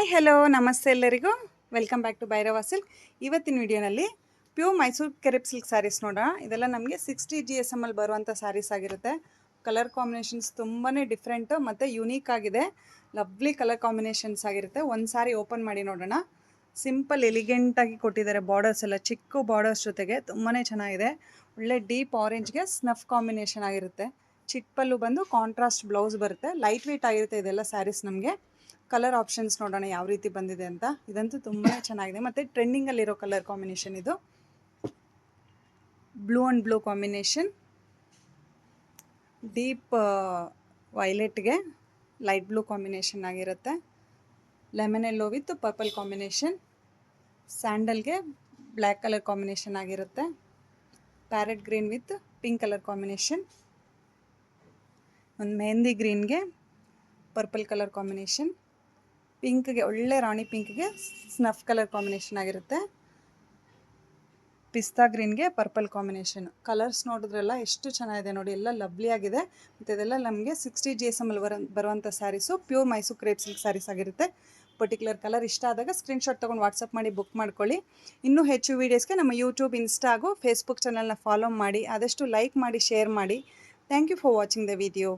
Hi hello ನಮಸ್ತೆ ಎಲ್ಲರಿಗೂ welcome back to Bhairava silk. ಇವತ್ತಿನ ವಿಡಿಯೋನಲ್ಲಿ pure Mysore crepe silk sarees ನೋಡೋಣ. ಇದೆಲ್ಲ ನಮಗೆ 60 GSM ಅಲ್ಲಿ ಬರುವಂಥ ಸ್ಯಾರೀಸ್ ಆಗಿರುತ್ತೆ. ಕಲರ್ ಕಾಂಬಿನೇಷನ್ಸ್ ತುಂಬಾ ಡಿಫ್ರೆಂಟು ಮತ್ತು ಯುನೀಕ್ ಆಗಿದೆ. ಲವ್ಲಿ ಕಲರ್ ಕಾಂಬಿನೇಷನ್ಸ್ ಆಗಿರುತ್ತೆ. ಒಂದು ಸಾರಿ ಓಪನ್ ಮಾಡಿ ನೋಡೋಣ. ಸಿಂಪಲ್ ಎಲಿಗೆಂಟಾಗಿ ಕೊಟ್ಟಿದ್ದಾರೆ. ಬಾರ್ಡರ್ಸ್ ಎಲ್ಲ ಚಿಕ್ಕ ಬಾರ್ಡರ್ಸ್ ಜೊತೆಗೆ ತುಂಬಾ ಚೆನ್ನಾಗಿದೆ. ಒಳ್ಳೆ ಡೀಪ್ ಆರೆಂಜ್ಗೆ ಸ್ನಫ್ ಕಾಂಬಿನೇಷನ್ ಆಗಿರುತ್ತೆ. ಚಿಕ್ಕ ಪಲ್ಲು ಬಂದು ಕಾಂಟ್ರಾಸ್ಟ್ ಬ್ಲೌಸ್ ಬರುತ್ತೆ. ಲೈಟ್ ವೇಟ್ ಆಗಿರುತ್ತೆ ಇದೆಲ್ಲ ಸ್ಯಾರೀಸ್. ನಮಗೆ ಕಲರ್ ಆಪ್ಷನ್ಸ್ ನೋಡೋಣ ಯಾವ ರೀತಿ ಬಂದಿದೆ ಅಂತ. ಇದಂತೂ ತುಂಬಾ ಚೆನ್ನಾಗಿದೆ ಮತ್ತು ಟ್ರೆಂಡಿಂಗಲ್ಲಿರೋ ಕಲರ್ ಕಾಂಬಿನೇಷನ್ ಇದು. Blue and blue combination, deep ವೈಲೆಟ್ಗೆ ಲೈಟ್ ಬ್ಲೂ ಕಾಂಬಿನೇಷನ್ ಆಗಿರುತ್ತೆ. Lemon yellow with purple combination, ಸ್ಯಾಂಡಲ್ಗೆ ಬ್ಲ್ಯಾಕ್ ಕಲರ್ ಕಾಂಬಿನೇಷನ್ ಆಗಿರುತ್ತೆ. Parrot green with pink colour combination, ಒಂದು ಮೆಹಂದಿ ಗ್ರೀನ್ಗೆ ಪರ್ಪಲ್ ಕಲರ್ ಕಾಂಬಿನೇಷನ್, ಪಿಂಕ್ಗೆ ಒಳ್ಳೆ ರಾಣಿ ಪಿಂಕ್ಗೆ ಸ್ನಫ್ ಕಲರ್ ಕಾಂಬಿನೇಷನ್ ಆಗಿರುತ್ತೆ. ಪಿಸ್ತಾ ಗ್ರೀನ್ಗೆ ಪರ್ಪಲ್ ಕಾಂಬಿನೇಷನ್. ಕಲರ್ಸ್ ನೋಡಿದ್ರೆಲ್ಲ ಎಷ್ಟು ಚೆನ್ನಾಗಿದೆ ನೋಡಿ, ಎಲ್ಲ ಲವ್ಲಿ ಆಗಿದೆ. ಮತ್ತು ಇದೆಲ್ಲ ನಮಗೆ 60 GSM ಅಲ್ಲಿ ಬರುವಂಥ sarees. Pure Mysore crepe silk sarees ಆಗಿರುತ್ತೆ. ಪರ್ಟಿಕ್ಯುಲರ್ ಕಲರ್ ಇಷ್ಟ ಆದಾಗ ಸ್ಕ್ರೀನ್ಶಾಟ್ ತೊಗೊಂಡು ವಾಟ್ಸಪ್ ಮಾಡಿ ಬುಕ್ ಮಾಡ್ಕೊಳ್ಳಿ. ಇನ್ನೂ ಹೆಚ್ಚು ವೀಡಿಯೋಸ್ಗೆ ನಮ್ಮ ಯೂಟ್ಯೂಬ್, ಇನ್ಸ್ಟಾ ಹಾಗೂ ಫೇಸ್ಬುಕ್ ಚಾನಲ್ನ ಫಾಲೋ ಮಾಡಿ. ಆದಷ್ಟು ಲೈಕ್ ಮಾಡಿ, ಶೇರ್ ಮಾಡಿ. Thank you for watching the video.